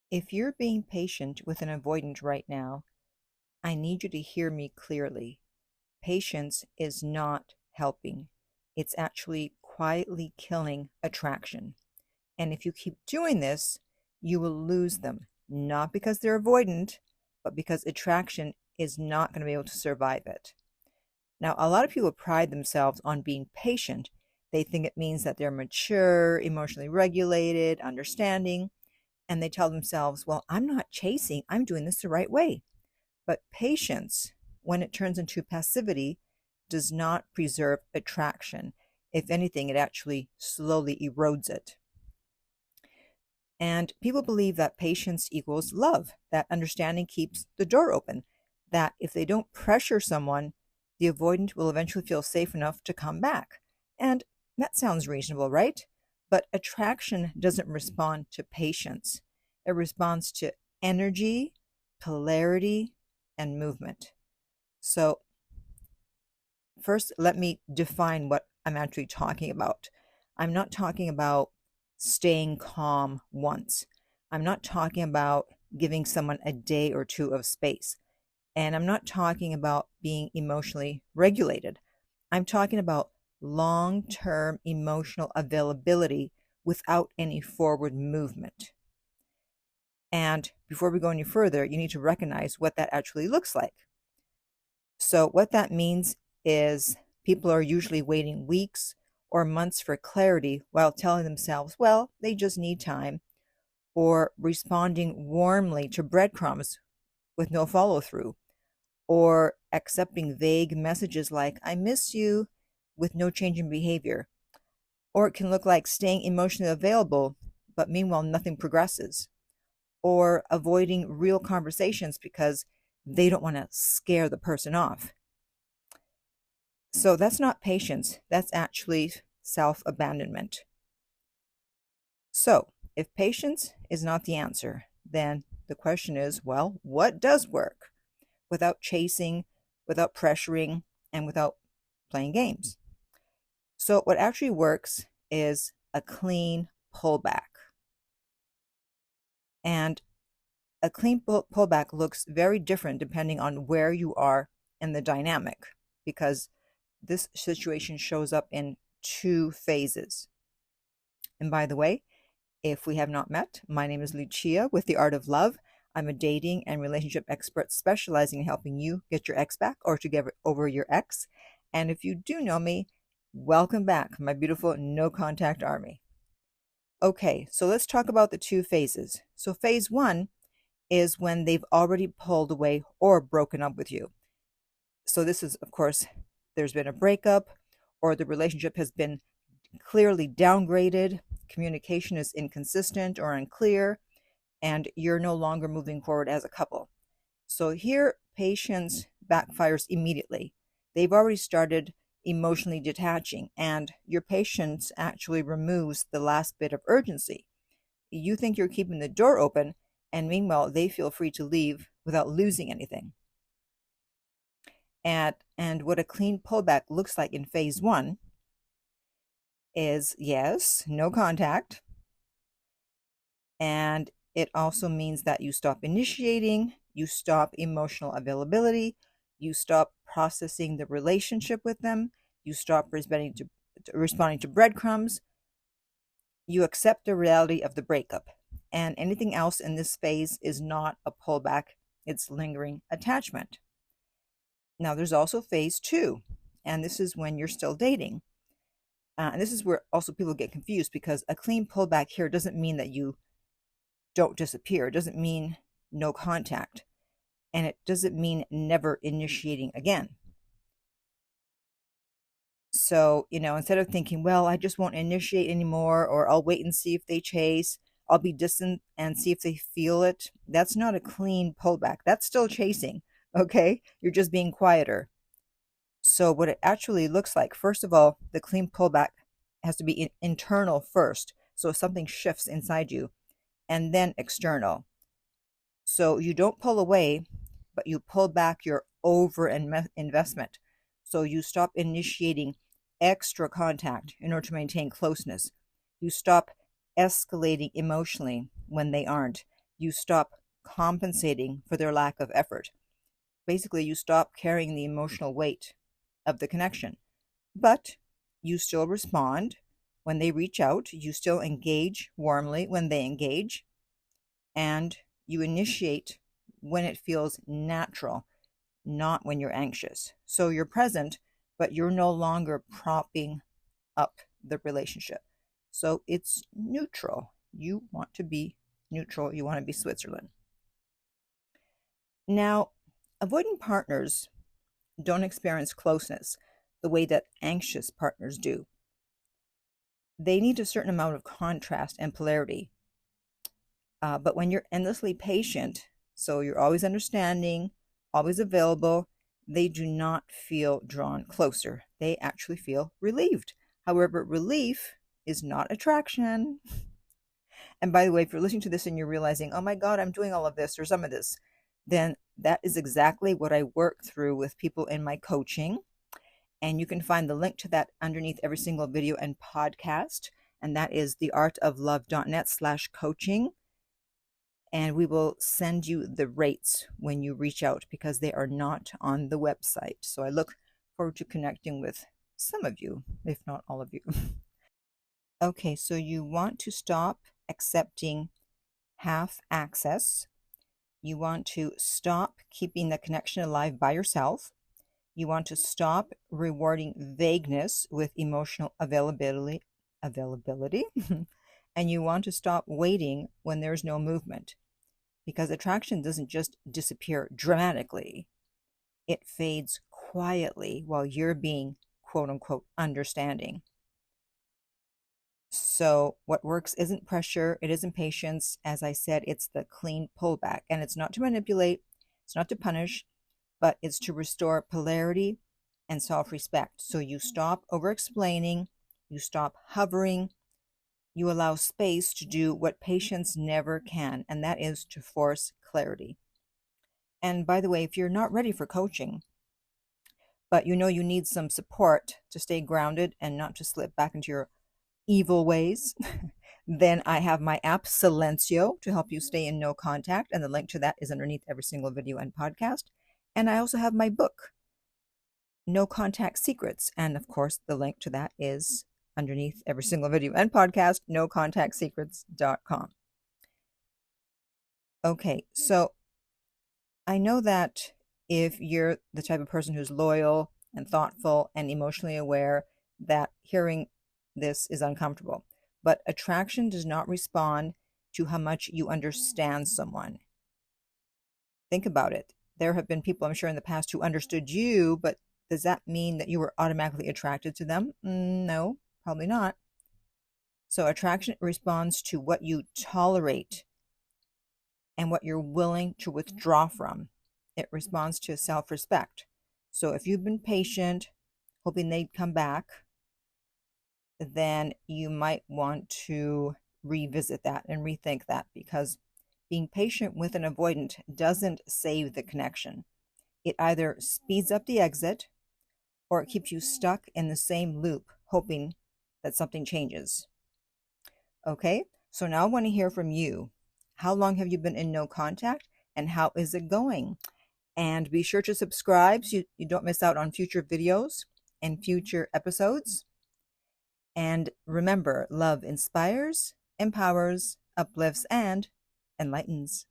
If you're being patient with an avoidant right now, I need you to hear me clearly. Patience is not helping. It's actually quietly killing attraction. And if you keep doing this, you will lose them, not because they're avoidant, but because attraction is not going to be able to survive it. Now, a lot of people pride themselves on being patient. They think it means that they're mature, emotionally regulated, understanding, and they tell themselves, well, I'm not chasing, I'm doing this the right way. But patience, when it turns into passivity, does not preserve attraction. If anything, it actually slowly erodes it. And people believe that patience equals love, that understanding keeps the door open, that if they don't pressure someone, the avoidant will eventually feel safe enough to come back. And that sounds reasonable, right? But attraction doesn't respond to patience. It responds to energy, polarity, and movement. So, first, let me define what I'm actually talking about. I'm not talking about staying calm once. I'm not talking about giving someone a day or two of space. And I'm not talking about being emotionally regulated. I'm talking about long term emotional availability without any forward movement. And before we go any further, you need to recognize what that actually looks like. So, what that means is people are usually waiting weeks or months for clarity while telling themselves, well, they just need time, or responding warmly to breadcrumbs with no follow through, or accepting vague messages like, I miss you, with no change in behavior. Or it can look like staying emotionally available, but meanwhile nothing progresses, or avoiding real conversations because they don't want to scare the person off. So that's not patience, that's actually self abandonment. So, if patience is not the answer, then the question is, well, what does work without chasing, without pressuring, and without playing games? So, what actually works is a clean pullback. And a clean pullback looks very different depending on where you are in the dynamic, because this situation shows up in two phases. And by the way, if we have not met, my name is Lucia with The Art of Love. I'm a dating and relationship expert specializing in helping you get your ex back or to get over your ex. And if you do know me, welcome back, my beautiful no contact army. Okay, so let's talk about the two phases. So, phase one is when they've already pulled away or broken up with you. So, this is, of course, there's been a breakup or the relationship has been clearly downgraded, communication is inconsistent or unclear, and you're no longer moving forward as a couple. So here, patience backfires immediately. They've already started emotionally detaching, and your patience actually removes the last bit of urgency. You think you're keeping the door open, and meanwhile, they feel free to leave without losing anything. And what a clean pullback looks like in phase one is, yes, no contact. And it also means that you stop initiating, you stop emotional availability, you stop processing the relationship with them, you stop responding to breadcrumbs, you accept the reality of the breakup. And anything else in this phase is not a pullback, it's lingering attachment. Now, there's also phase two, and this is when you're still dating. And this is where also people get confused, because a clean pullback here doesn't mean that you don't disappear. It doesn't mean no contact. And it doesn't mean never initiating again. So, instead of thinking, well, I just won't initiate anymore, or I'll wait and see if they chase, I'll be distant and see if they feel it, that's not a clean pullback. That's still chasing, okay? You're just being quieter. So, what it actually looks like, first of all, the clean pullback has to be internal first. So, something shifts inside you, and then external. So, you don't pull away, but you pull back your over investment. So, you stop initiating extra contact in order to maintain closeness. You stop escalating emotionally when they aren't. You stop compensating for their lack of effort. Basically, you stop carrying the emotional weight of the connection. But you still respond when they reach out. You still engage warmly when they engage. And you initiate when it feels natural, not when you're anxious. So you're present, but you're no longer propping up the relationship. So it's neutral. You want to be neutral. You want to be Switzerland. Now, avoidant partners don't experience closeness the way that anxious partners do. They need a certain amount of contrast and polarity. But when you're endlessly patient, so you're always understanding, always available, they do not feel drawn closer. They actually feel relieved. However, relief is not attraction. And by the way, if you're listening to this and you're realizing, oh my God, I'm doing all of this or some of this, then that is exactly what I work through with people in my coaching. And you can find the link to that underneath every single video and podcast. And that is theartoflove.net/coaching. And we will send you the rates when you reach out because they are not on the website. So I look forward to connecting with some of you, if not all of you. Okay, so you want to stop accepting half access. You want to stop keeping the connection alive by yourself. You want to stop rewarding vagueness with emotional availability. And you want to stop waiting when there's no movement. Because attraction doesn't just disappear dramatically. It fades quietly while you're being, quote unquote, understanding. So what works isn't pressure, it isn't patience. As I said, it's the clean pullback. And it's not to manipulate, it's not to punish, but it's to restore polarity and self-respect. So you stop over-explaining, you stop hovering, you allow space to do what patience never can, and that is to force clarity. And by the way, if you're not ready for coaching, but you know you need some support to stay grounded and not to slip back into your evil ways, then I have my app Silencio to help you stay in no contact, and the link to that is underneath every single video and podcast. And I also have my book, No Contact Secrets, and of course the link to that is underneath every single video and podcast, nocontactsecrets.com. Okay, so I know that if you're the type of person who's loyal and thoughtful and emotionally aware, that hearing this is uncomfortable. But attraction does not respond to how much you understand someone. Think about it. There have been people, I'm sure, in the past who understood you, but does that mean that you were automatically attracted to them? No, probably not. So attraction responds to what you tolerate and what you're willing to withdraw from. It responds to self-respect. So if you've been patient, hoping they'd come back, then you might want to revisit that and rethink that, because being patient with an avoidant doesn't save the connection. It either speeds up the exit or it keeps you stuck in the same loop, hoping that something changes. Okay, so now I want to hear from you. How long have you been in no contact and how is it going? And be sure to subscribe so you don't miss out on future videos and future episodes. And remember, love inspires, empowers, uplifts, and enlightens.